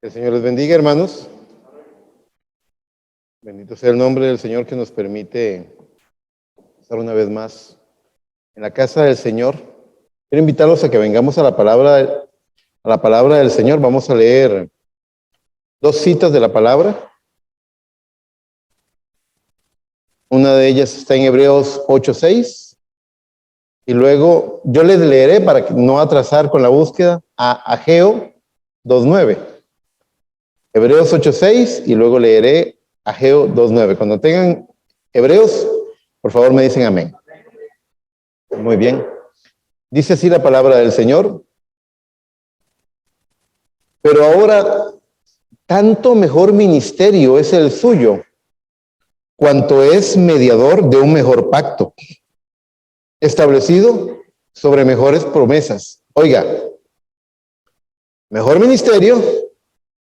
Que el Señor les bendiga, hermanos. Bendito sea el nombre del Señor que nos permite estar una vez más en la casa del Señor. Quiero invitarlos a que vengamos a la palabra del Señor. Vamos a leer dos citas de la palabra. Una de ellas está en Hebreos 8:6. Y luego yo les leeré, para no atrasar con la búsqueda, a Ageo 2:9. Hebreos 8:6 y luego leeré Ageo 2:9. Cuando tengan Hebreos, por favor me dicen amén. Muy bien. Dice así la palabra del Señor. Pero ahora, tanto mejor ministerio es el suyo, cuanto es mediador de un mejor pacto, establecido sobre mejores promesas. Oiga, mejor ministerio,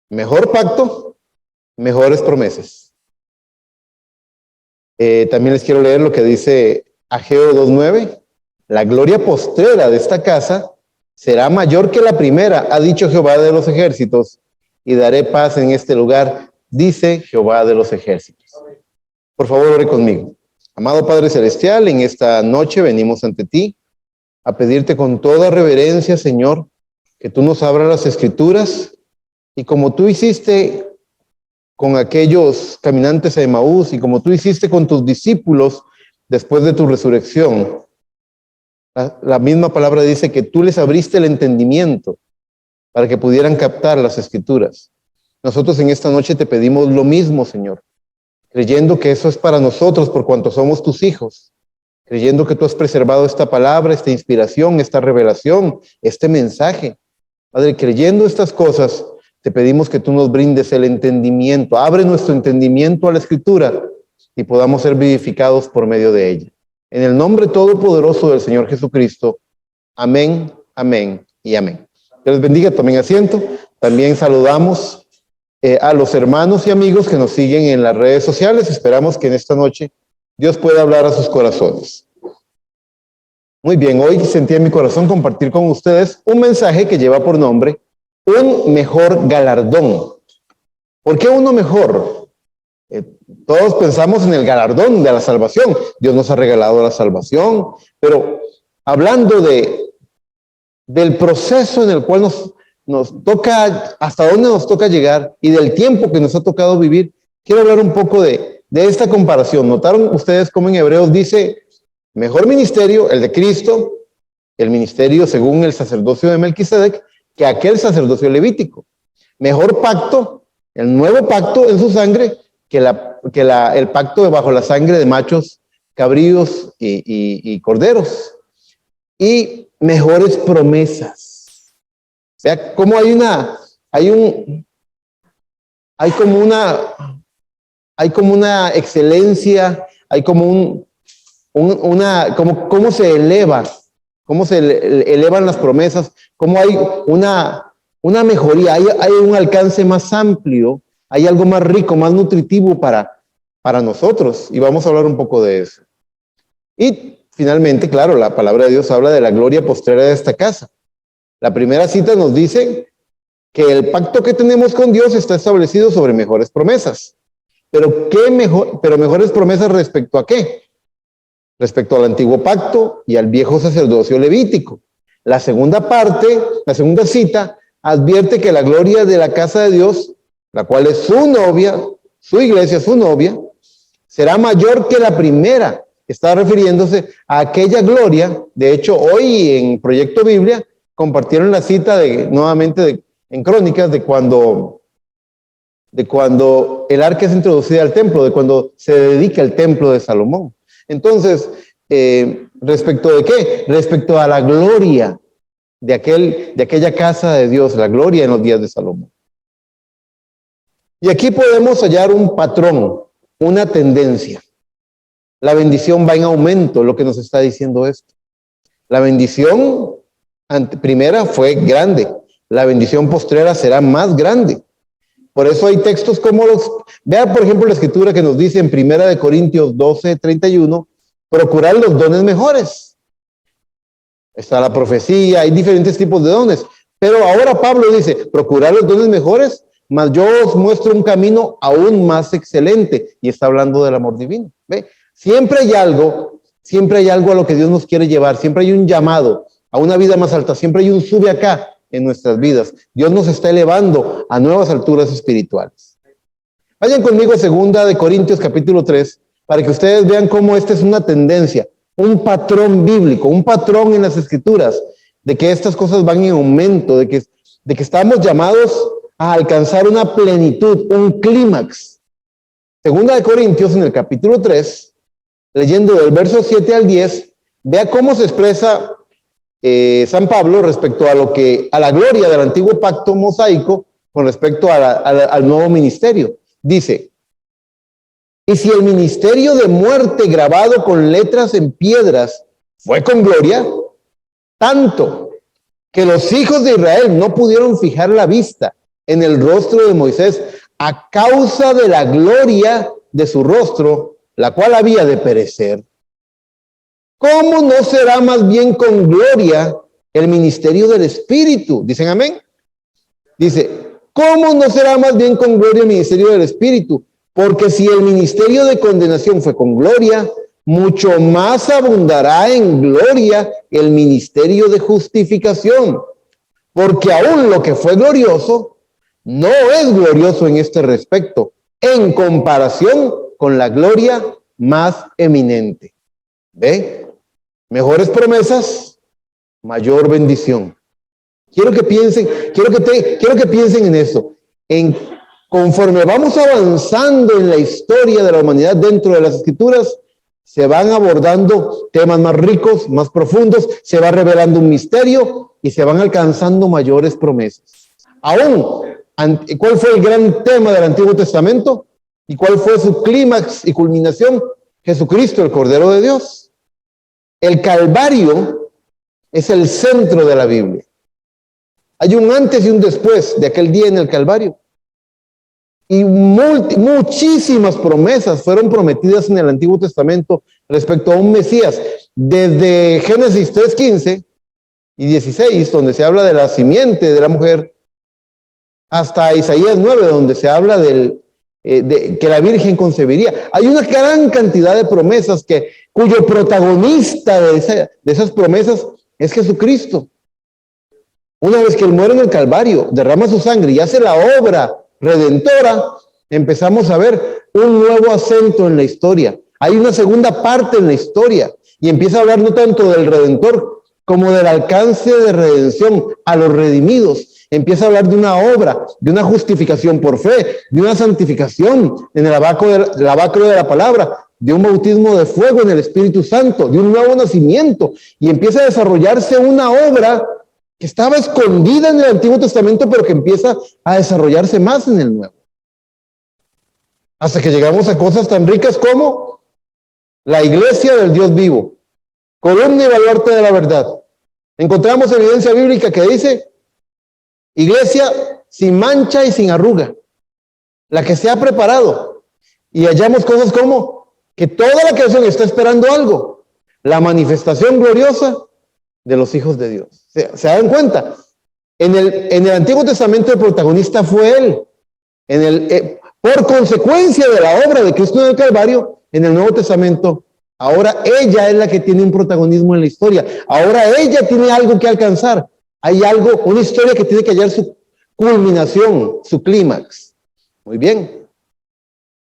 mejor pacto, mejores promesas. También les quiero leer lo que dice Ageo 2:9. La gloria postrera de esta casa será mayor que la primera, ha dicho Jehová de los ejércitos, y daré paz en este lugar, dice Jehová de los ejércitos. Por favor, ore conmigo. Amado Padre Celestial, en esta noche venimos ante ti a pedirte con toda reverencia, Señor, que tú nos abras las Escrituras, y como tú hiciste con aquellos caminantes a Emaús y como tú hiciste con tus discípulos después de tu resurrección, la misma palabra dice que tú les abriste el entendimiento para que pudieran captar las Escrituras. Nosotros en esta noche te pedimos lo mismo, Señor, creyendo que eso es para nosotros por cuanto somos tus hijos, creyendo que tú has preservado esta palabra, esta inspiración, esta revelación, este mensaje. Padre, creyendo estas cosas, te pedimos que tú nos brindes el entendimiento, abre nuestro entendimiento a la Escritura y podamos ser vivificados por medio de ella. En el nombre todopoderoso del Señor Jesucristo. Amén, amén y amén. Que les bendiga, tomen asiento. También saludamos a los hermanos y amigos que nos siguen en las redes sociales. Esperamos que en esta noche Dios pueda hablar a sus corazones. Muy bien, hoy sentí en mi corazón compartir con ustedes un mensaje que lleva por nombre un mejor galardón. ¿Por qué uno mejor? Todos pensamos en el galardón de la salvación. Dios nos ha regalado la salvación, pero hablando del proceso en el cual nos toca, hasta dónde nos toca llegar y del tiempo que nos ha tocado vivir, quiero hablar un poco de esta comparación. ¿Notaron ustedes cómo en Hebreos dice mejor ministerio, el de Cristo, el ministerio según el sacerdocio de Melquisedec, que aquel sacerdocio levítico? Mejor pacto, el nuevo pacto en su sangre, que el pacto bajo la sangre de machos, cabríos y corderos. Y mejores promesas. Vea cómo hay como una excelencia, hay como cómo se eleva, cómo se elevan las promesas, cómo hay una mejoría, hay un alcance más amplio, hay algo más rico, más nutritivo para nosotros, y vamos a hablar un poco de eso. Y finalmente, claro, la palabra de Dios habla de la gloria postrera de esta casa. La primera cita nos dice que el pacto que tenemos con Dios está establecido sobre mejores promesas. Pero mejores promesas respecto a qué? Respecto al antiguo pacto y al viejo sacerdocio levítico. La segunda parte, la segunda cita, advierte que la gloria de la casa de Dios, la cual es su novia, su iglesia, su novia, será mayor que la primera. Está refiriéndose a aquella gloria. De hecho, hoy en Proyecto Biblia compartieron la cita nuevamente en Crónicas de cuando el arca es introducida al templo, de cuando se dedica el templo de Salomón. Entonces, ¿respecto de qué? Respecto a la gloria de aquella casa de Dios, la gloria en los días de Salomón. Y aquí podemos hallar un patrón, una tendencia. La bendición va en aumento, lo que nos está diciendo esto. La bendición primera fue grande, la bendición postrera será más grande. Por eso hay textos como vea por ejemplo la escritura que nos dice en 1 Corintios 12:31, procurar los dones mejores. Está la profecía, hay diferentes tipos de dones, pero ahora Pablo dice, procurar los dones mejores, mas yo os muestro un camino aún más excelente. Y está hablando del amor divino. ¿Ve? Siempre hay algo a lo que Dios nos quiere llevar. Siempre hay un llamado a una vida más alta. Siempre hay un sube acá en nuestras vidas. Dios nos está elevando a nuevas alturas espirituales. Vayan conmigo a 2 de Corintios capítulo 3 para que ustedes vean cómo esta es una tendencia, un patrón bíblico, un patrón en las escrituras de que estas cosas van en aumento, de que estamos llamados a alcanzar una plenitud, un clímax. 2 de Corintios en el capítulo 3, leyendo del verso 7 al 10, vea cómo se expresa San Pablo respecto a la gloria del antiguo pacto mosaico con respecto al nuevo ministerio. Dice: y si el ministerio de muerte grabado con letras en piedras fue con gloria, tanto que los hijos de Israel no pudieron fijar la vista en el rostro de Moisés a causa de la gloria de su rostro, la cual había de perecer. ¿Cómo no será más bien con gloria el ministerio del Espíritu? ¿Dicen amén? Dice, ¿cómo no será más bien con gloria el ministerio del Espíritu? Porque si el ministerio de condenación fue con gloria, mucho más abundará en gloria el ministerio de justificación. Porque aún lo que fue glorioso no es glorioso en este respecto, en comparación con la gloria más eminente. ¿Ve? Mejores promesas, mayor bendición. Quiero que piensen en eso. Conforme vamos avanzando en la historia de la humanidad dentro de las escrituras, se van abordando temas más ricos, más profundos, se va revelando un misterio y se van alcanzando mayores promesas. ¿Cuál fue el gran tema del Antiguo Testamento? ¿Y cuál fue su clímax y culminación? Jesucristo, el Cordero de Dios. El Calvario es el centro de la Biblia. Hay un antes y un después de aquel día en el Calvario. Y muchísimas promesas fueron prometidas en el Antiguo Testamento respecto a un Mesías. Desde Génesis 3:15 y 16, donde se habla de la simiente de la mujer, hasta Isaías 9, donde se habla de que la Virgen concebiría. Hay una gran cantidad de promesas cuyo protagonista de esas promesas es Jesucristo. Una vez que Él muere en el Calvario, derrama su sangre y hace la obra redentora, empezamos a ver un nuevo acento en la historia. Hay una segunda parte en la historia y empieza a hablar no tanto del Redentor como del alcance de redención a los redimidos. Empieza a hablar de una obra, de una justificación por fe, de una santificación en el lavacro de la palabra, de un bautismo de fuego en el Espíritu Santo, de un nuevo nacimiento, y empieza a desarrollarse una obra que estaba escondida en el Antiguo Testamento, pero que empieza a desarrollarse más en el Nuevo. Hasta que llegamos a cosas tan ricas como la iglesia del Dios vivo, columna y baluarte de la verdad. Encontramos evidencia bíblica que dice: iglesia sin mancha y sin arruga, la que se ha preparado. Y hallamos cosas como que toda la creación está esperando algo, la manifestación gloriosa de los hijos de Dios. ¿Se dan cuenta? En el Antiguo Testamento el protagonista fue Él. Por consecuencia de la obra de Cristo en el Calvario, en el Nuevo Testamento, ahora ella es la que tiene un protagonismo en la historia. Ahora ella tiene algo que alcanzar. Hay una historia que tiene que hallar su culminación, su clímax. Muy bien.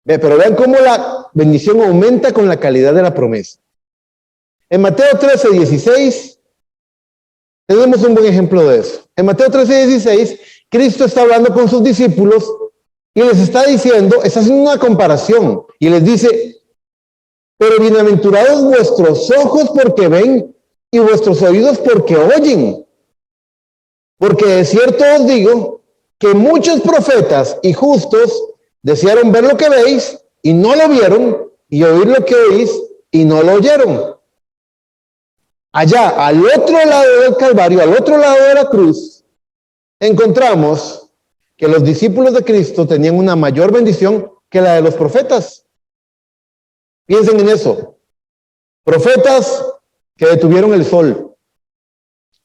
Pero vean cómo la bendición aumenta con la calidad de la promesa. En Mateo 13:16 tenemos un buen ejemplo de eso. En Mateo 13:16, Cristo está hablando con sus discípulos y les está haciendo una comparación y les dice: pero bienaventurados vuestros ojos porque ven y vuestros oídos porque oyen. Porque de cierto os digo que muchos profetas y justos desearon ver lo que veis y no lo vieron, y oír lo que oís y no lo oyeron. Allá, al otro lado del Calvario, al otro lado de la cruz, encontramos que los discípulos de Cristo tenían una mayor bendición que la de los profetas. Piensen en eso. Profetas que detuvieron el sol.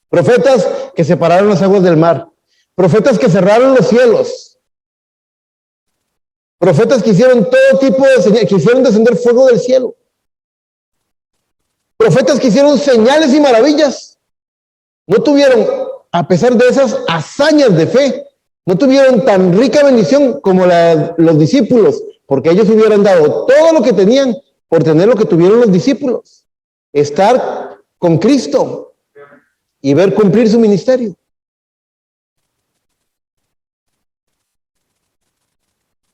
Profetas que separaron las aguas del mar. Profetas que cerraron los cielos. Profetas que hicieron todo tipo de señales, que hicieron descender fuego del cielo. Profetas que hicieron señales y maravillas. No tuvieron, a pesar de esas hazañas de fe, no tuvieron tan rica bendición como los discípulos, porque ellos hubieran dado todo lo que tenían por tener lo que tuvieron los discípulos. Estar con Cristo y ver cumplir su ministerio.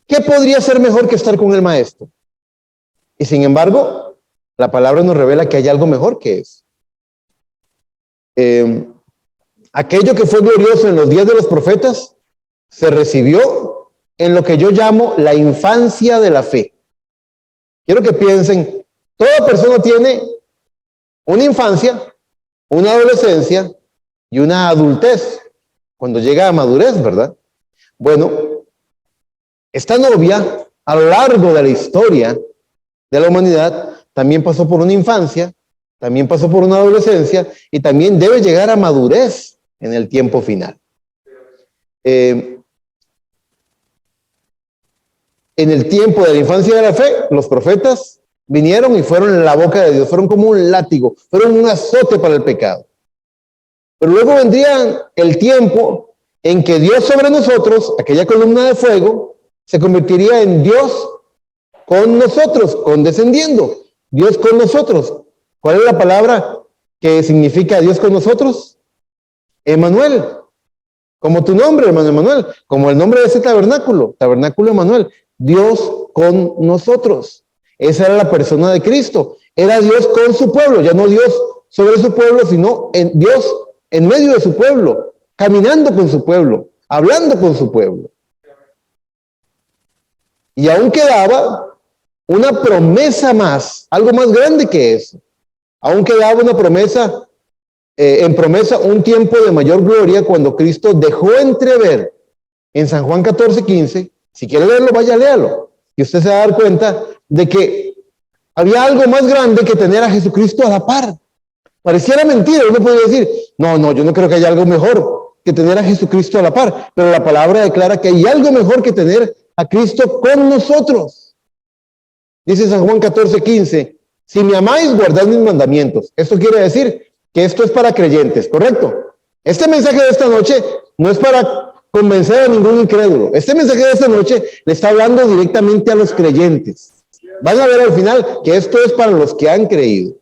¿Qué podría ser mejor que estar con el Maestro? Y sin embargo, la palabra nos revela que hay algo mejor que eso. Aquello que fue glorioso en los días de los profetas se recibió en lo que yo llamo la infancia de la fe. Quiero que piensen, toda persona tiene una infancia, una adolescencia y una adultez, cuando llega a madurez, ¿verdad? Bueno, esta novia, a lo largo de la historia de la humanidad, también pasó por una infancia, también pasó por una adolescencia y también debe llegar a madurez en el tiempo final. En el tiempo de la infancia de la fe, los profetas vinieron y fueron en la boca de Dios, fueron como un látigo, fueron un azote para el pecado. Pero luego vendría el tiempo en que Dios sobre nosotros, aquella columna de fuego, se convertiría en Dios con nosotros, condescendiendo. Dios con nosotros. ¿Cuál es la palabra que significa Dios con nosotros? Emmanuel. Como tu nombre, hermano Emmanuel. Como el nombre de ese tabernáculo. Tabernáculo Emmanuel. Dios con nosotros. Esa era la persona de Cristo. Era Dios con su pueblo. Ya no Dios sobre su pueblo, sino Dios en medio de su pueblo. Caminando con su pueblo. Hablando con su pueblo. Y aún quedaba una promesa más, algo más grande que eso. Aún quedaba una promesa, en promesa un tiempo de mayor gloria cuando Cristo dejó entrever en San Juan 14:15, si quiere leerlo, vaya, léalo. Y usted se va a dar cuenta de que había algo más grande que tener a Jesucristo a la par. Pareciera mentira, uno puede decir, no, yo no creo que haya algo mejor que tener a Jesucristo a la par, pero la palabra declara que hay algo mejor que tener a Cristo con nosotros. Dice San Juan 14:15, si me amáis, guardad mis mandamientos. Esto quiere decir que esto es para creyentes, ¿correcto? Este mensaje de esta noche no es para convencer a ningún incrédulo. Este mensaje de esta noche le está hablando directamente a los creyentes. Van a ver al final que esto es para los que han creído.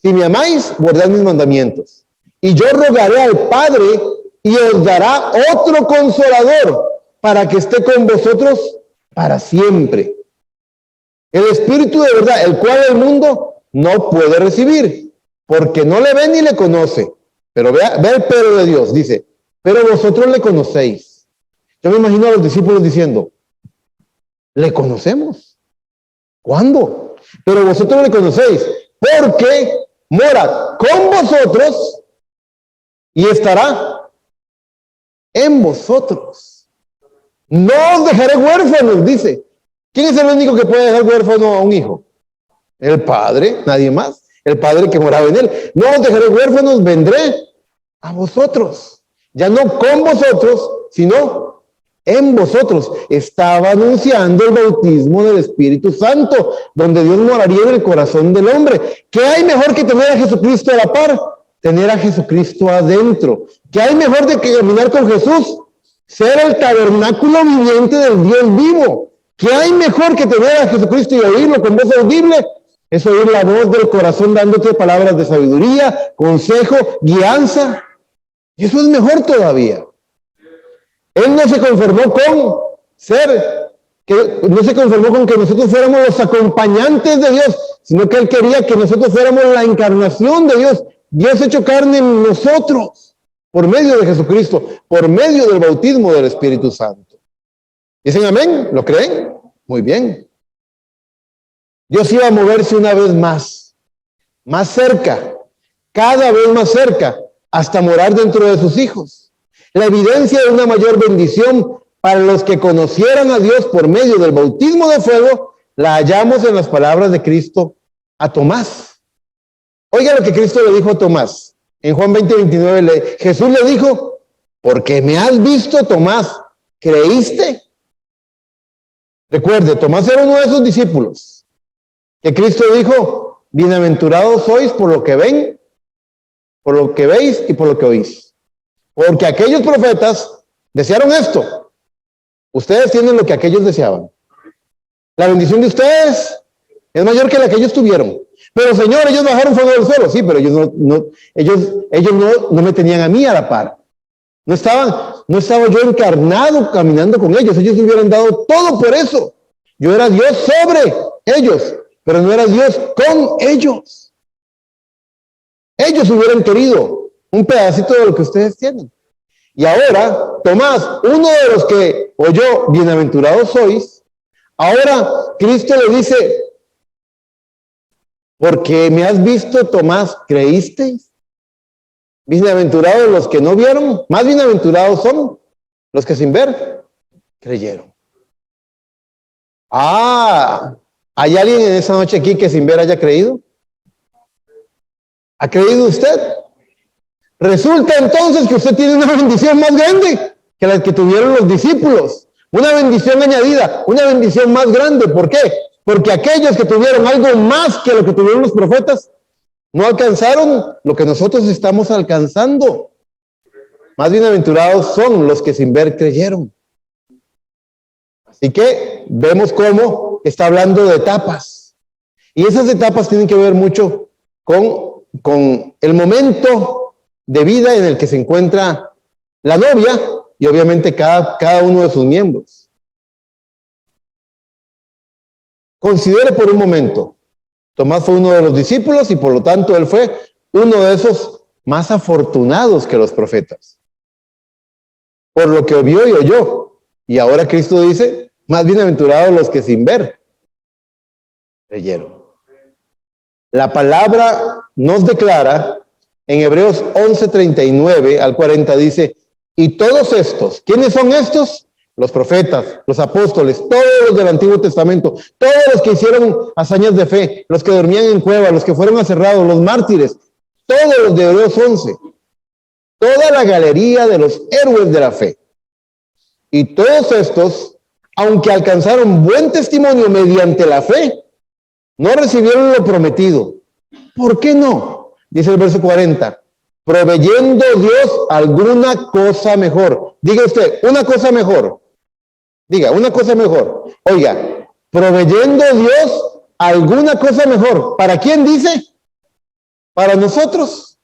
Si me amáis, guardad mis mandamientos. Y yo rogaré al Padre y os dará otro consolador para que esté con vosotros para siempre. El Espíritu de verdad, el cual el mundo no puede recibir, porque no le ve ni le conoce. Pero vea el pero de Dios, dice, pero vosotros le conocéis. Yo me imagino a los discípulos diciendo, ¿le conocemos? ¿Cuándo? Pero vosotros le conocéis, porque mora con vosotros y estará en vosotros. No os dejaré huérfanos, dice. ¿Quién es el único que puede dejar huérfano a un hijo? El Padre, nadie más. El Padre que moraba en él. No os dejaré huérfanos, vendré a vosotros. Ya no con vosotros, sino en vosotros. Estaba anunciando el bautismo del Espíritu Santo, donde Dios moraría en el corazón del hombre. ¿Qué hay mejor que tener a Jesucristo a la par? Tener a Jesucristo adentro. ¿Qué hay mejor de que caminar con Jesús? Ser el tabernáculo viviente del Dios vivo. ¿Qué hay mejor que tener a Jesucristo y oírlo con voz audible? Es oír la voz del corazón dándote palabras de sabiduría, consejo, guianza. Y eso es mejor todavía. Él no se conformó con no se conformó con que nosotros fuéramos los acompañantes de Dios, sino que Él quería que nosotros fuéramos la encarnación de Dios. Dios hecho carne en nosotros, por medio de Jesucristo, por medio del bautismo del Espíritu Santo. ¿Dicen amén? ¿Lo creen? Muy bien. Dios iba a moverse una vez más cerca, cada vez más cerca, hasta morar dentro de sus hijos. La evidencia de una mayor bendición para los que conocieran a Dios por medio del bautismo de fuego, la hallamos en las palabras de Cristo a Tomás. Oiga lo que Cristo le dijo a Tomás. En Juan 20:29, Jesús le dijo, porque me has visto, Tomás, ¿creíste? Recuerde, Tomás era uno de esos discípulos que Cristo dijo, bienaventurados sois por lo que ven, por lo que veis y por lo que oís. Porque aquellos profetas desearon esto. Ustedes tienen lo que aquellos deseaban. La bendición de ustedes es mayor que la que ellos tuvieron. Pero Señor, ellos bajaron fuego del cielo. Sí, pero ellos no me tenían a mí a la par. No estaba yo encarnado caminando con ellos. Ellos me hubieran dado todo por eso. Yo era Dios sobre ellos, pero no era Dios con ellos. Ellos hubieran querido un pedacito de lo que ustedes tienen. Y ahora, Tomás, uno de los que oyó, bienaventurados sois, ahora Cristo le dice, porque me has visto, Tomás, ¿creísteis? Bienaventurados los que no vieron, más bienaventurados son los que sin ver creyeron. ¿Hay alguien en esa noche aquí que sin ver haya creído? ¿Ha creído usted? Resulta entonces que usted tiene una bendición más grande que la que tuvieron los discípulos. Una bendición añadida, una bendición más grande. ¿Por qué? Porque aquellos que tuvieron algo más que lo que tuvieron los profetas, no alcanzaron lo que nosotros estamos alcanzando. Más bienaventurados son los que sin ver creyeron. Así que vemos cómo está hablando de etapas. Y esas etapas tienen que ver mucho con el momento de vida en el que se encuentra la novia y obviamente cada uno de sus miembros. Considere por un momento, Tomás fue uno de los discípulos y por lo tanto él fue uno de esos más afortunados que los profetas. Por lo que vio y oyó. Y ahora Cristo dice, más bienaventurados los que sin ver creyeron. La palabra nos declara en Hebreos 11:39 al 40 dice, y todos estos, ¿quiénes son estos? Los profetas, los apóstoles, todos los del Antiguo Testamento, todos los que hicieron hazañas de fe, los que dormían en cuevas, los que fueron aserrados, los mártires, todos los de Hebreos 11, toda la galería de los héroes de la fe. Y todos estos, aunque alcanzaron buen testimonio mediante la fe, no recibieron lo prometido. ¿Por qué no? Dice el verso 40, proveyendo Dios alguna cosa mejor. Diga usted, una cosa mejor. Diga, una cosa mejor. Oiga, proveyendo Dios alguna cosa mejor. ¿Para quién dice? Para nosotros.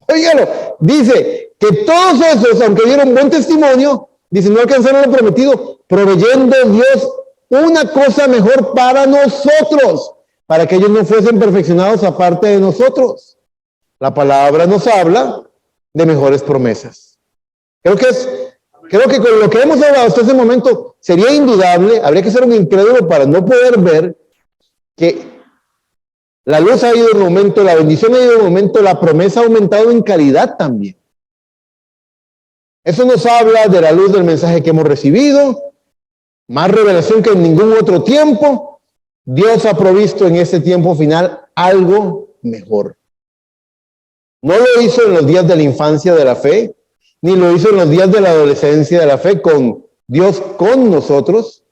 Óigalo, dice que todos esos, aunque dieron buen testimonio, dice, no alcanzaron lo prometido, proveyendo Dios una cosa mejor para nosotros, para que ellos no fuesen perfeccionados aparte de nosotros. La palabra nos habla de mejores promesas. Creo que con lo que hemos hablado hasta ese momento sería indudable, habría que ser un incrédulo para no poder ver que la luz ha ido en aumento, la bendición ha ido en aumento, la promesa ha aumentado en calidad también. Eso nos habla de la luz del mensaje que hemos recibido, más revelación que en ningún otro tiempo. Dios ha provisto en este tiempo final algo mejor. No lo hizo en los días de la infancia de la fe, ni lo hizo en los días de la adolescencia de la fe con Dios con nosotros,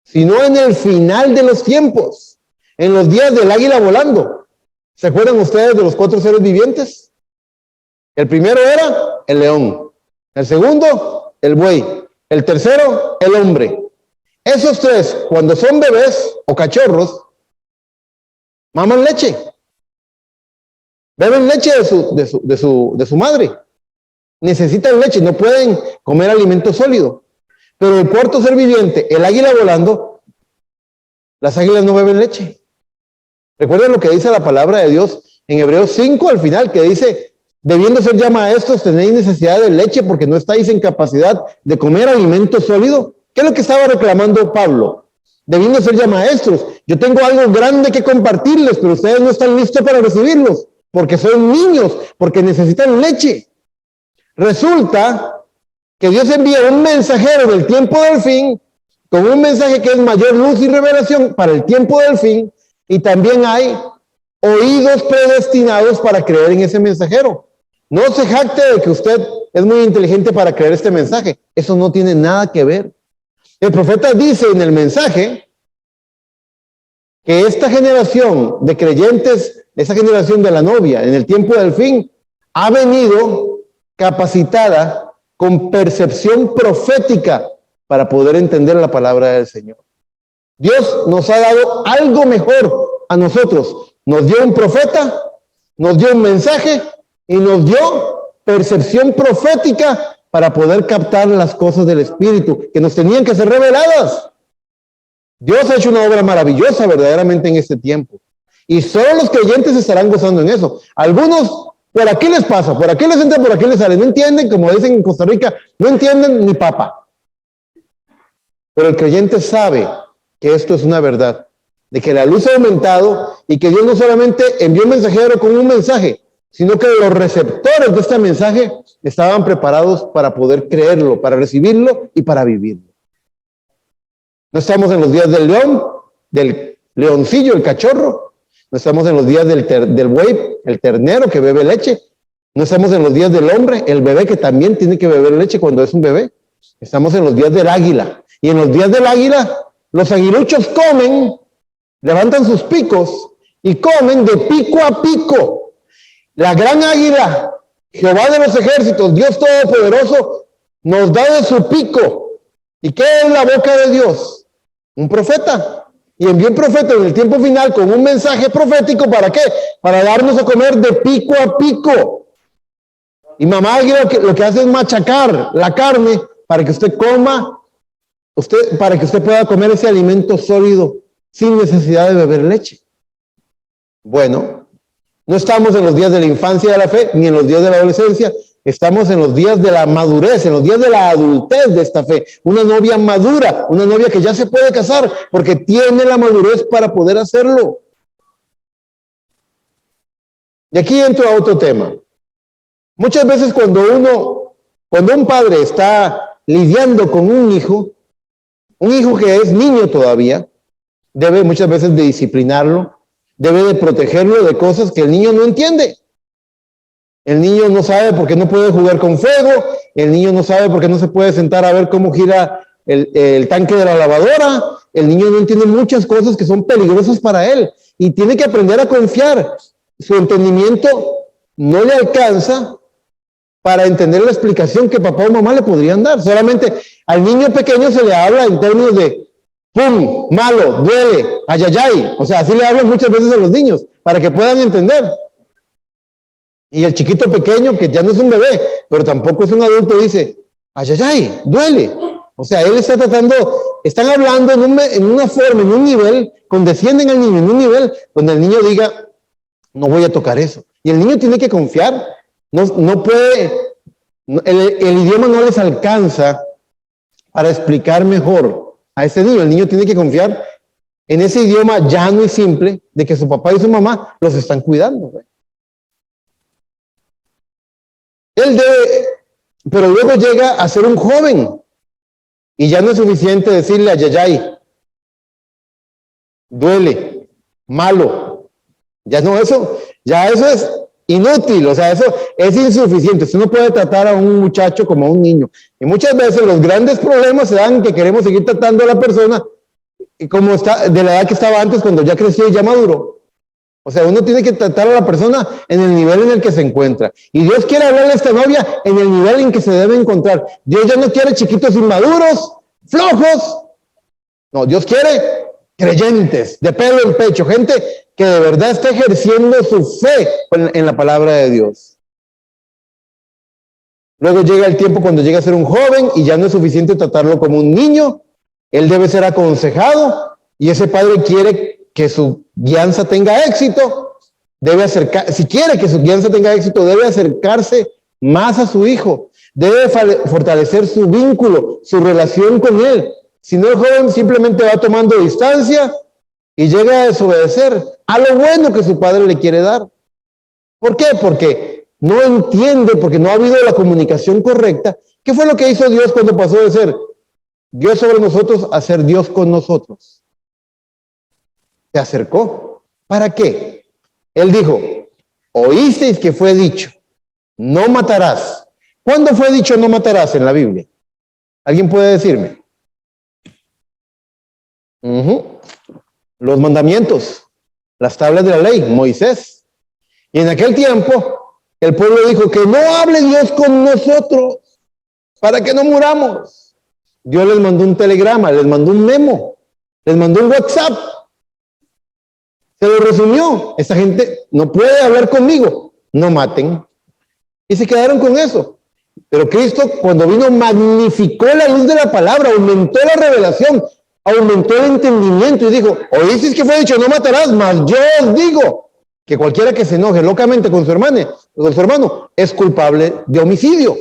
sino en el final de los tiempos, en los días del águila volando. ¿Se acuerdan ustedes de los 4 seres vivientes? El primero era el león, el segundo, el buey, el tercero, el hombre. Esos 3, cuando son bebés o cachorros, maman leche. Beben leche de su madre. Necesitan leche, no pueden comer alimento sólido. Pero el cuarto ser viviente, el águila volando, las águilas no beben leche. Recuerden lo que dice la palabra de Dios en Hebreos 5 al final, que dice, debiendo ser ya maestros, tenéis necesidad de leche porque no estáis en capacidad de comer alimento sólido. ¿Qué es lo que estaba reclamando Pablo? Debiendo ser ya maestros. Yo tengo algo grande que compartirles, pero ustedes no están listos para recibirlos, porque son niños, porque necesitan leche. Resulta que Dios envía un mensajero del tiempo del fin, con un mensaje que es mayor luz y revelación para el tiempo del fin, y también hay oídos predestinados para creer en ese mensajero. No se jacte de que usted es muy inteligente para creer este mensaje. Eso no tiene nada que ver. El profeta dice en el mensaje que esta generación de creyentes, esa generación de la novia, en el tiempo del fin, ha venido capacitada con percepción profética para poder entender la palabra del Señor. Dios nos ha dado algo mejor a nosotros. Nos dio un profeta, nos dio un mensaje y nos dio percepción profética para poder captar las cosas del Espíritu que nos tenían que ser reveladas. Dios ha hecho una obra maravillosa verdaderamente en este tiempo. Y solo los creyentes estarán gozando en eso. Algunos, por aquí les pasa, por aquí les entra, por aquí les sale. No entienden, como dicen en Costa Rica, no entienden ni papa. Pero el creyente sabe que esto es una verdad, de que la luz ha aumentado y que Dios no solamente envió un mensajero con un mensaje, sino que los receptores de este mensaje estaban preparados para poder creerlo, para recibirlo y para vivirlo. No estamos en los días del león, del leoncillo, el cachorro. No estamos en los días del buey, el ternero que bebe leche. No estamos en los días del hombre, el bebé que también tiene que beber leche cuando es un bebé. Estamos en los días del águila. Y en los días del águila, los aguiluchos comen, levantan sus picos y comen de pico a pico. La gran águila, Jehová de los ejércitos, Dios Todopoderoso, nos da de su pico. ¿Y qué es la boca de Dios? Un profeta. Y envió un profeta en el tiempo final con un mensaje profético. ¿Para qué? Para darnos a comer de pico a pico. Y mamá águila lo que hace es machacar la carne para que usted coma, para que usted pueda comer ese alimento sólido sin necesidad de beber leche. Bueno, no estamos en los días de la infancia de la fe, ni en los días de la adolescencia. Estamos en los días de la madurez, en los días de la adultez de esta fe. Una novia madura, una novia que ya se puede casar porque tiene la madurez para poder hacerlo. Y aquí entro a otro tema. Muchas veces cuando un padre está lidiando con un hijo que es niño todavía, debe muchas veces de disciplinarlo, debe de protegerlo de cosas que el niño no entiende. El niño no sabe por qué no puede jugar con fuego, el niño no sabe por qué no se puede sentar a ver cómo gira el tanque de la lavadora, el niño no entiende muchas cosas que son peligrosas para él y tiene que aprender a confiar. Su entendimiento no le alcanza para entender la explicación que papá o mamá le podrían dar. Solamente al niño pequeño se le habla en términos de pum, malo, duele, ayayay. O sea, así le hablan muchas veces a los niños para que puedan entender. Y el chiquito pequeño, que ya no es un bebé, pero tampoco es un adulto, dice, ayayay, duele. O sea, él está están hablando en una forma, en un nivel, condescienden al niño, en un nivel donde el niño diga, no voy a tocar eso. Y el niño tiene que confiar. No puede, el idioma no les alcanza para explicar mejor a ese niño. El niño tiene que confiar en ese idioma llano y simple de que su papá y su mamá los están cuidando. Pero luego llega a ser un joven y ya no es suficiente decirle ayayay, duele, malo. Ya eso es inútil, o sea, eso es insuficiente. Usted no puede tratar a un muchacho como a un niño. Y muchas veces los grandes problemas se dan que queremos seguir tratando a la persona como está, de la edad que estaba antes, cuando ya creció y ya maduró. O sea, uno tiene que tratar a la persona en el nivel en el que se encuentra. Y Dios quiere hablarle a esta novia en el nivel en que se debe encontrar. Dios ya no quiere chiquitos inmaduros, flojos. No, Dios quiere creyentes, de pelo en pecho, gente que de verdad está ejerciendo su fe en la palabra de Dios. Luego llega el tiempo cuando llega a ser un joven y ya no es suficiente tratarlo como un niño. Él debe ser aconsejado y ese padre quiere que su guianza tenga éxito. Si quiere que su guianza tenga éxito, debe acercarse más a su hijo. Debe fortalecer su vínculo, su relación con él. Si no, el joven simplemente va tomando distancia y llega a desobedecer a lo bueno que su padre le quiere dar. ¿Por qué? Porque no entiende, porque no ha habido la comunicación correcta. ¿Qué fue lo que hizo Dios cuando pasó de ser Dios sobre nosotros a ser Dios con nosotros? Se acercó. ¿Para qué? Él dijo, oísteis que fue dicho, no matarás. ¿Cuándo fue dicho no matarás en la Biblia? ¿Alguien puede decirme? Los mandamientos, las tablas de la ley, Moisés. Y en aquel tiempo, el pueblo dijo que no hable Dios con nosotros para que no muramos. Dios les mandó un telegrama, les mandó un memo, les mandó un WhatsApp. Se lo resumió. Esta gente no puede hablar conmigo, no maten. Y se quedaron con eso. Pero Cristo, cuando vino, magnificó la luz de la palabra, aumentó la revelación, aumentó el entendimiento y dijo: oísteis que fue dicho, no matarás, mas yo os digo que cualquiera que se enoje locamente con su hermano, es culpable de homicidio.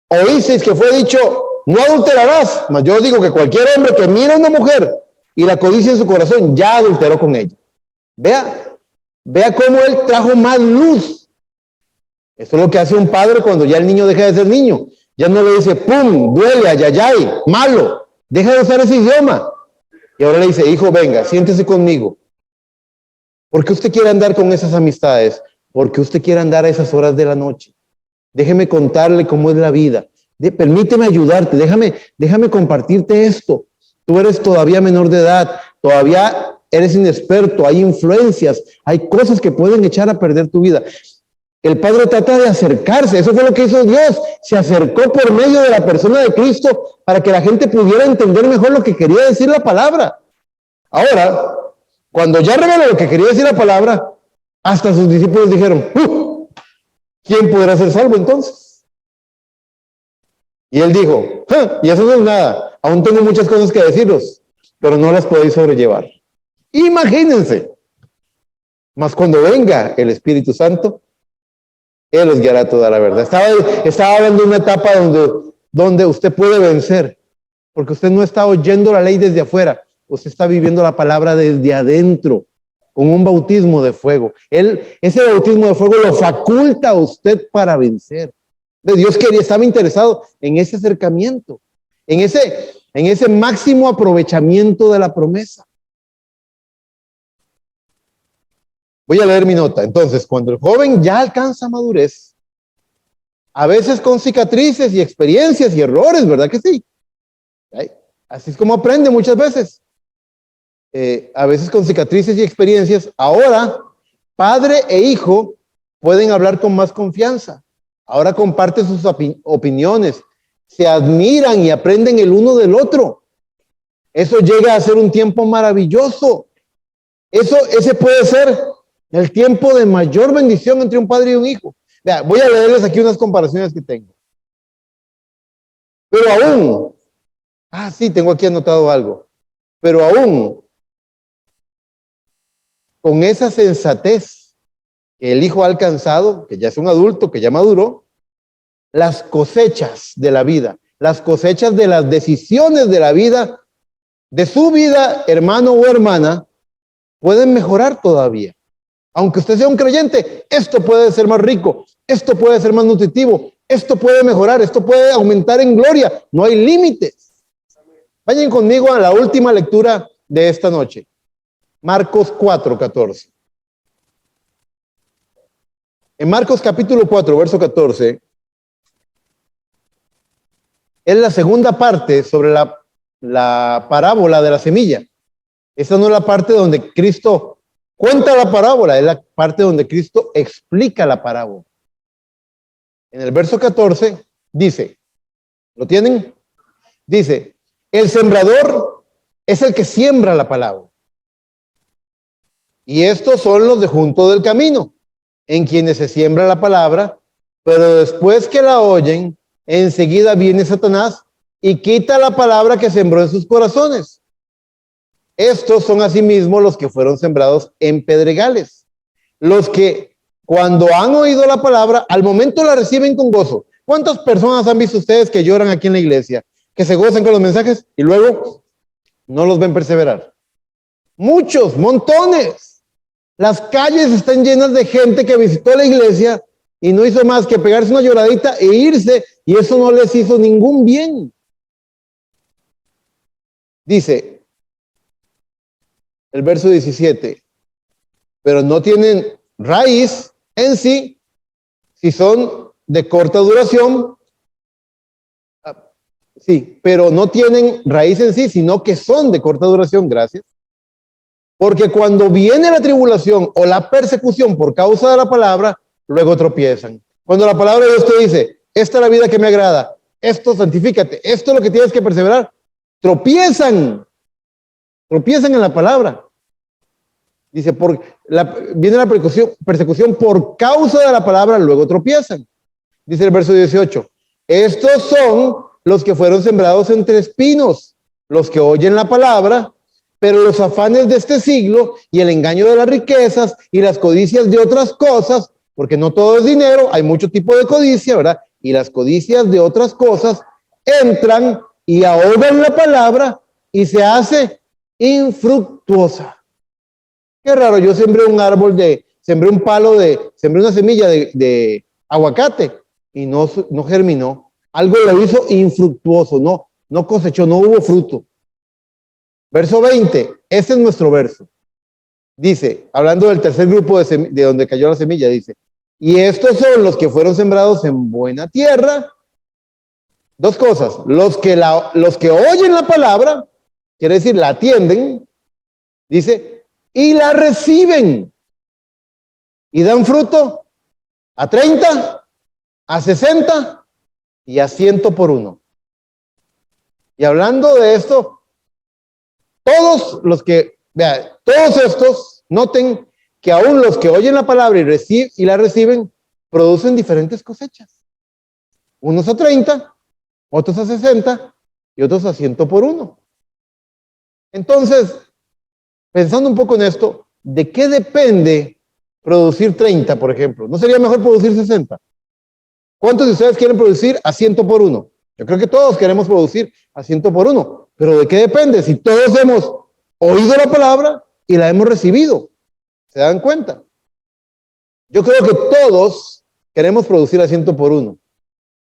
Oísteis que fue dicho, no adulterarás, mas yo os digo que cualquier hombre que mira a una mujer y la codicia en su corazón, ya adulteró con ella. Vea cómo él trajo más luz. Eso es lo que hace un padre cuando ya el niño deja de ser niño. Ya no le dice, pum, duele, ayayay, malo. Deja de usar ese idioma. Y ahora le dice, hijo, venga, siéntese conmigo. ¿Por qué usted quiere andar con esas amistades? ¿Por qué usted quiere andar a esas horas de la noche? Déjeme contarle cómo es la vida. Permíteme ayudarte. Déjame compartirte esto. Tú eres todavía menor de edad. Todavía eres inexperto. Hay influencias. Hay cosas que pueden echar a perder tu vida. El Padre trata de acercarse. Eso fue lo que hizo Dios. Se acercó por medio de la persona de Cristo para que la gente pudiera entender mejor lo que quería decir la palabra. Ahora, cuando ya reveló lo que quería decir la palabra, hasta sus discípulos dijeron, ¿quién podrá ser salvo entonces? Y él dijo, y eso no es nada. Aún tengo muchas cosas que deciros, pero no las podéis sobrellevar. Imagínense. Mas cuando venga el Espíritu Santo, Él os guiará toda la verdad. Estaba hablando de una etapa donde usted puede vencer, porque usted no está oyendo la ley desde afuera, usted está viviendo la palabra desde adentro, con un bautismo de fuego. Ese bautismo de fuego lo faculta a usted para vencer. Dios estaba interesado en ese acercamiento, en ese máximo aprovechamiento de la promesa. Voy a leer mi nota. Entonces, cuando el joven ya alcanza madurez, a veces con cicatrices y experiencias y errores, ¿verdad que sí? Así es como aprende muchas veces. A veces con cicatrices y experiencias, ahora padre e hijo pueden hablar con más confianza. Ahora comparten sus opiniones, se admiran y aprenden el uno del otro. Eso llega a ser un tiempo maravilloso. Ese puede ser el tiempo de mayor bendición entre un padre y un hijo. Vea, voy a leerles aquí unas comparaciones que tengo. Pero aún, sí, tengo aquí anotado algo. Pero aún, con esa sensatez que el hijo ha alcanzado, que ya es un adulto, que ya maduró, las cosechas de la vida, las cosechas de las decisiones de la vida, de su vida, hermano o hermana, pueden mejorar todavía. Aunque usted sea un creyente, esto puede ser más rico, esto puede ser más nutritivo, esto puede mejorar, esto puede aumentar en gloria. No hay límites. Vayan conmigo a la última lectura de esta noche. Marcos 4:14. En Marcos capítulo 4, verso 14, es la segunda parte sobre la parábola de la semilla. Esta no es la parte donde Cristo cuenta la parábola, es la parte donde Cristo explica la parábola. En el verso 14 dice, ¿lo tienen? Dice, el sembrador es el que siembra la palabra. Y estos son los de junto del camino, en quienes se siembra la palabra, pero después que la oyen, enseguida viene Satanás y quita la palabra que sembró en sus corazones. Estos son asimismo los que fueron sembrados en pedregales, los que cuando han oído la palabra, al momento la reciben con gozo. ¿Cuántas personas han visto ustedes que lloran aquí en la iglesia, que se gozan con los mensajes y luego no los ven perseverar? Muchos, montones. Las calles están llenas de gente que visitó la iglesia y no hizo más que pegarse una lloradita e irse, y eso no les hizo ningún bien. Dice el verso 17, pero no tienen raíz en sí, si son de corta duración, Sí, pero no tienen raíz en sí, sino que son de corta duración, gracias. Porque cuando viene la tribulación o la persecución por causa de la palabra, luego tropiezan. Cuando la palabra de Dios te dice, esta es la vida que me agrada, esto santifícate, esto es lo que tienes que perseverar, tropiezan en la palabra. Dice, viene la persecución por causa de la palabra, luego tropiezan. Dice el verso 18, estos son los que fueron sembrados entre espinos, los que oyen la palabra, pero los afanes de este siglo y el engaño de las riquezas y las codicias de otras cosas, porque no todo es dinero, hay mucho tipo de codicia, ¿verdad? Y las codicias de otras cosas entran y ahogan la palabra y se hace infructuosa. Qué raro, yo sembré sembré una semilla de aguacate y no germinó. Algo lo hizo infructuoso, no cosechó, no hubo fruto. Verso 20, este es nuestro verso. Dice, hablando del tercer grupo de donde cayó la semilla, dice, y estos son los que fueron sembrados en buena tierra. Dos cosas, los que oyen la palabra, quiere decir, la atienden, dice, y la reciben, y dan fruto a 30, a 60 y a 100 por uno. Y hablando de esto, todos estos, noten que aún los que oyen la palabra y la reciben, producen diferentes cosechas. Unos a 30, otros a 60 y otros a 100 por uno. Entonces, pensando un poco en esto, ¿de qué depende producir 30, por ejemplo? ¿No sería mejor producir 60? ¿Cuántos de ustedes quieren producir a 100 por uno? Yo creo que todos queremos producir a 100 por uno. ¿Pero de qué depende? Si todos hemos oído la palabra y la hemos recibido. ¿Se dan cuenta? Yo creo que todos queremos producir a 100 por uno.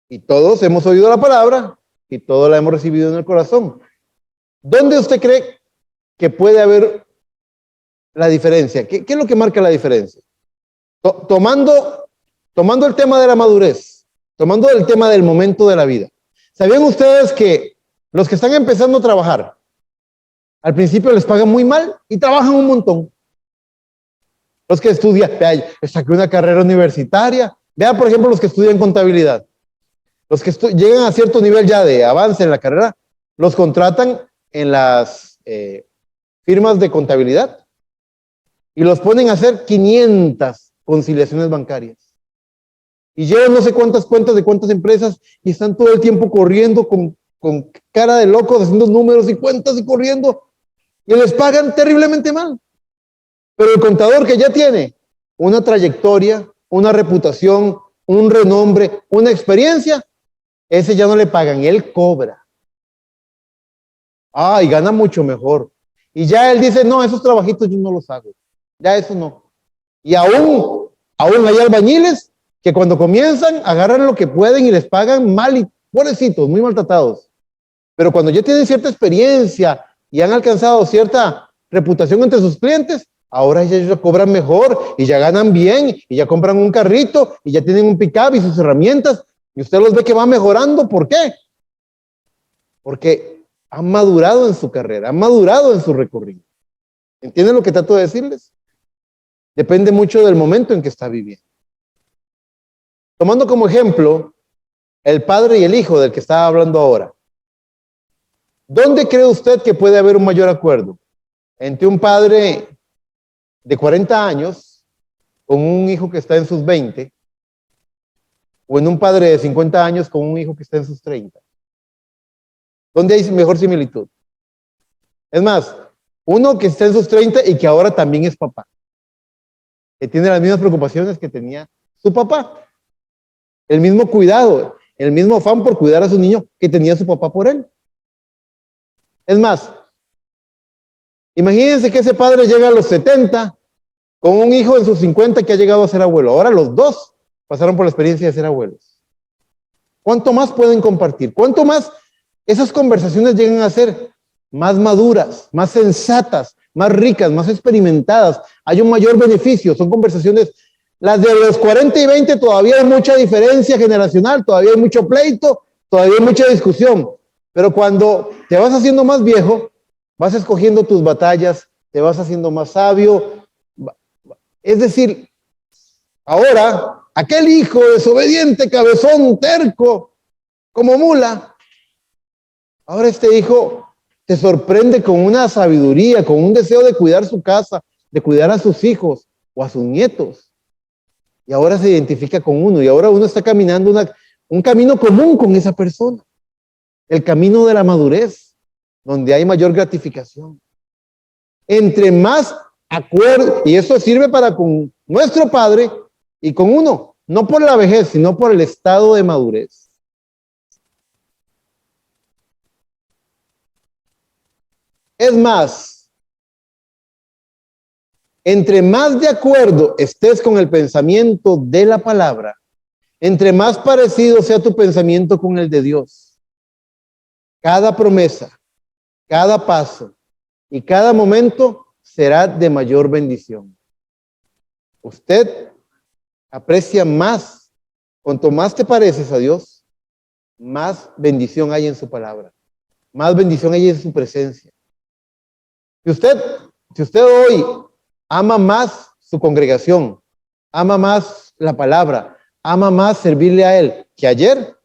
Y todos hemos oído la palabra y todos la hemos recibido en el corazón. ¿Dónde usted cree que puede haber la diferencia? ¿Qué es lo que marca la diferencia? Tomando el tema de la madurez, tomando el tema del momento de la vida. ¿Sabían ustedes que los que están empezando a trabajar, al principio les pagan muy mal y trabajan un montón? Los que estudian, saqué una carrera universitaria, vea por ejemplo los que estudian contabilidad. Los que llegan a cierto nivel ya de avance en la carrera, los contratan en las firmas de contabilidad y los ponen a hacer 500 conciliaciones bancarias. Y llevan no sé cuántas cuentas de cuántas empresas y están todo el tiempo corriendo con cara de locos, haciendo números y cuentas y corriendo, y les pagan terriblemente mal. Pero el contador que ya tiene una trayectoria, una reputación, un renombre, una experiencia, ese ya no le pagan, él cobra. Y gana mucho mejor. Y ya él dice, no, esos trabajitos yo no los hago. Ya eso no. Y aún hay albañiles que cuando comienzan agarran lo que pueden y les pagan mal y pobrecitos, muy maltratados. Pero cuando ya tienen cierta experiencia y han alcanzado cierta reputación entre sus clientes, ahora ya ellos cobran mejor y ya ganan bien y ya compran un carrito y ya tienen un pick-up y sus herramientas y usted los ve que va mejorando. ¿Por qué? Porque han madurado en su carrera, han madurado en su recorrido. ¿Entienden lo que trato de decirles? Depende mucho del momento en que está viviendo. Tomando como ejemplo el padre y el hijo del que estaba hablando ahora. ¿Dónde cree usted que puede haber un mayor acuerdo? Entre un padre de 40 años con un hijo que está en sus 20, o en un padre de 50 años con un hijo que está en sus 30. ¿Dónde hay mejor similitud? Es más, uno que está en sus 30 y que ahora también es papá, que tiene las mismas preocupaciones que tenía su papá, el mismo cuidado, el mismo afán por cuidar a su niño que tenía su papá por él. Es más, imagínense que ese padre llega a los 70 con un hijo en sus 50 que ha llegado a ser abuelo. Ahora los dos pasaron por la experiencia de ser abuelos. ¿Cuánto más pueden compartir? ¿Cuánto más esas conversaciones llegan a ser más maduras, más sensatas, más ricas, más experimentadas? Hay un mayor beneficio. Son conversaciones, las de los 40 y 20 todavía hay mucha diferencia generacional, todavía hay mucho pleito, todavía hay mucha discusión. Pero cuando te vas haciendo más viejo, vas escogiendo tus batallas, te vas haciendo más sabio. Es decir, ahora, aquel hijo desobediente, cabezón, terco, como mula, ahora este hijo te sorprende con una sabiduría, con un deseo de cuidar su casa, de cuidar a sus hijos o a sus nietos. Y ahora se identifica con uno, y ahora uno está caminando un camino común con esa persona. El camino de la madurez, donde hay mayor gratificación. Entre más acuerdo, y eso sirve para con nuestro Padre y con uno, no por la vejez, sino por el estado de madurez. Es más, entre más de acuerdo estés con el pensamiento de la palabra, entre más parecido sea tu pensamiento con el de Dios, cada promesa, cada paso y cada momento será de mayor bendición. Usted aprecia más, cuanto más te pareces a Dios, más bendición hay en su palabra, más bendición hay en su presencia. Si usted hoy ama más su congregación, ama más la palabra, ama más servirle a Él que ayer,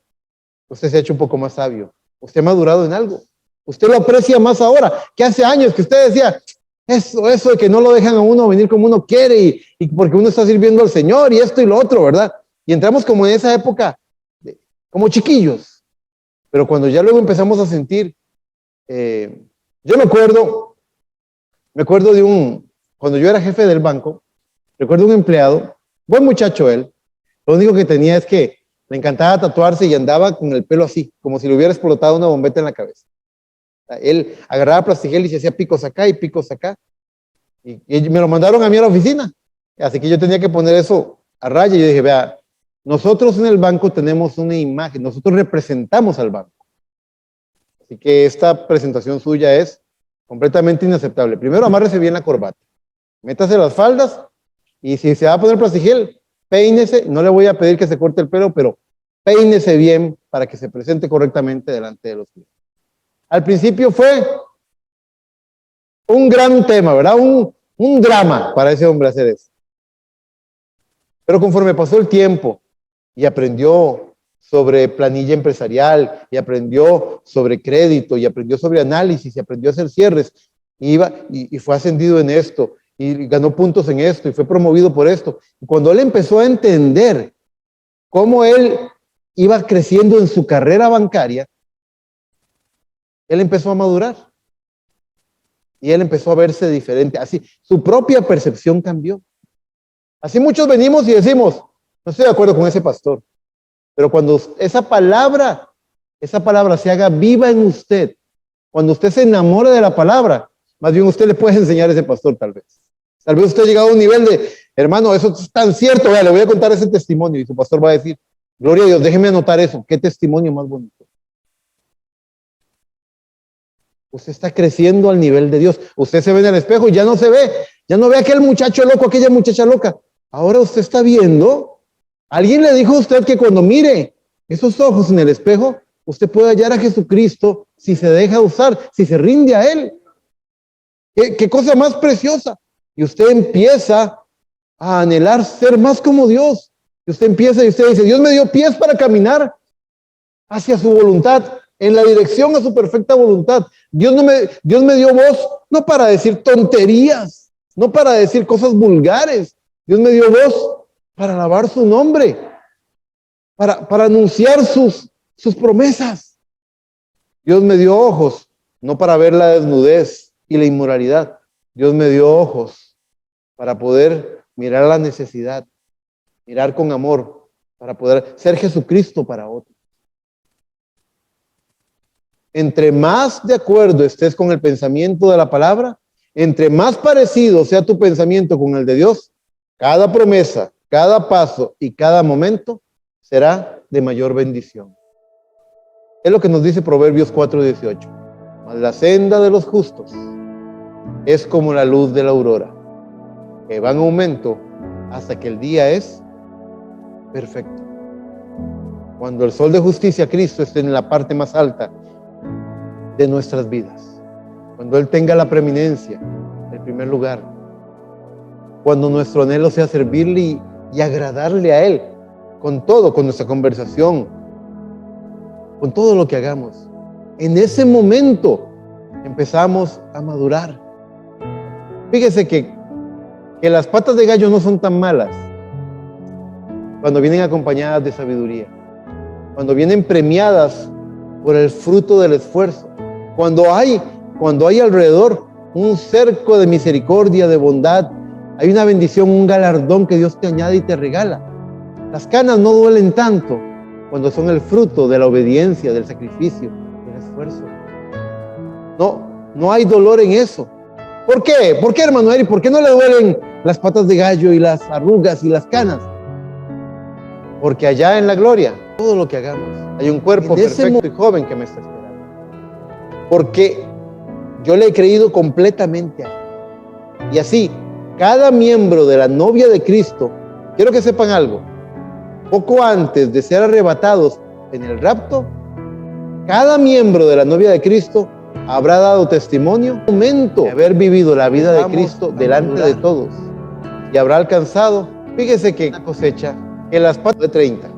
usted se ha hecho un poco más sabio. Usted ha madurado en algo. Usted lo aprecia más ahora que hace años que usted decía, eso de que no lo dejan a uno venir como uno quiere y porque uno está sirviendo al Señor y esto y lo otro, ¿verdad? Y entramos como en esa época, como chiquillos. Pero cuando ya luego empezamos a sentir, yo me acuerdo cuando yo era jefe del banco, recuerdo un empleado, buen muchacho él, lo único que tenía es que le encantaba tatuarse y andaba con el pelo así, como si le hubiera explotado una bombeta en la cabeza. Él agarraba plastigel y se hacía picos acá y picos acá. Y me lo mandaron a mí a la oficina. Así que yo tenía que poner eso a raya. Y yo dije, vea, nosotros en el banco tenemos una imagen, nosotros representamos al banco. Así que esta presentación suya es completamente inaceptable. Primero, amárrese bien la corbata, métase las faldas y si se va a poner plastigel, peínese. No le voy a pedir que se corte el pelo, pero peínese bien para que se presente correctamente delante de los clientes. Al principio fue un gran tema, ¿verdad? Un drama para ese hombre hacer eso. Pero conforme pasó el tiempo y aprendió sobre planilla empresarial, y aprendió sobre crédito, y aprendió sobre análisis, y aprendió a hacer cierres, y fue ascendido en esto, y ganó puntos en esto, y fue promovido por esto. Y cuando él empezó a entender cómo él iba creciendo en su carrera bancaria, él empezó a madurar. Y él empezó a verse diferente. Así, su propia percepción cambió. Así muchos venimos y decimos, no estoy de acuerdo con ese pastor. Pero cuando esa palabra se haga viva en usted, cuando usted se enamore de la palabra, más bien usted le puede enseñar a ese pastor tal vez. Tal vez usted ha llegado a un nivel de, hermano, eso es tan cierto, vea, le voy a contar ese testimonio. Y su pastor va a decir, gloria a Dios, déjeme anotar eso. Qué testimonio más bonito. Usted está creciendo al nivel de Dios. Usted se ve en el espejo y ya no se ve. Ya no ve a aquel muchacho loco, aquella muchacha loca. Ahora usted está viendo. Alguien le dijo a usted que cuando mire esos ojos en el espejo, usted puede hallar a Jesucristo si se deja usar, si se rinde a Él. ¿Qué cosa más preciosa? Y usted empieza a anhelar ser más como Dios. Y usted empieza y usted dice, Dios me dio pies para caminar hacia su voluntad, en la dirección a su perfecta voluntad. Dios me dio voz no para decir tonterías, no para decir cosas vulgares. Dios me dio voz para alabar su nombre, para anunciar sus promesas. Dios me dio ojos, no para ver la desnudez y la inmoralidad. Dios me dio ojos para poder mirar la necesidad, mirar con amor, para poder ser Jesucristo para otros. Entre más de acuerdo estés con el pensamiento de la palabra, entre más parecido sea tu pensamiento con el de Dios, cada promesa, cada paso y cada momento será de mayor bendición. Es lo que nos dice Proverbios 4:18. Mas la senda de los justos es como la luz de la aurora, que va en aumento hasta que el día es perfecto. Cuando el sol de justicia, Cristo, esté en la parte más alta de nuestras vidas. Cuando Él tenga la preeminencia, el primer lugar. Cuando nuestro anhelo sea servirle y agradarle a Él, con todo, con nuestra conversación, con todo lo que hagamos. En ese momento empezamos a madurar. Fíjese que las patas de gallo no son tan malas cuando vienen acompañadas de sabiduría, cuando vienen premiadas por el fruto del esfuerzo, cuando hay alrededor un cerco de misericordia, de bondad, hay una bendición, un galardón que Dios te añade y te regala. Las canas no duelen tanto cuando son el fruto de la obediencia, del sacrificio, del esfuerzo. No hay dolor en eso. ¿Por qué? ¿Por qué, hermano Eri? ¿Por qué no le duelen las patas de gallo y las arrugas y las canas? Porque allá en la gloria, todo lo que hagamos, hay un cuerpo perfecto y joven que me está esperando. Porque yo le he creído completamente a Él. Y así, cada miembro de la novia de Cristo, quiero que sepan algo, poco antes de ser arrebatados en el rapto, cada miembro de la novia de Cristo habrá dado testimonio de haber vivido la vida de Cristo delante de todos y habrá alcanzado, fíjese que una cosecha, que las patas de 30,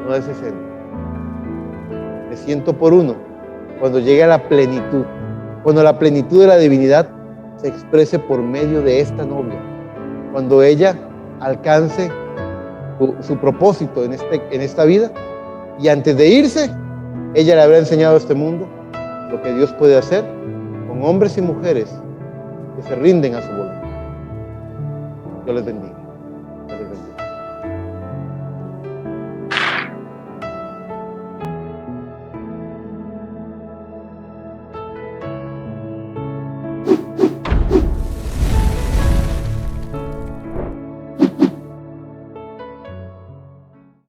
no de 60, de 100 por uno, cuando llegue a la plenitud, cuando la plenitud de la divinidad se exprese por medio de esta novia, cuando ella alcance su propósito en esta vida, y antes de irse, ella le habrá enseñado a este mundo lo que Dios puede hacer con hombres y mujeres que se rinden a su voluntad. Dios les bendiga.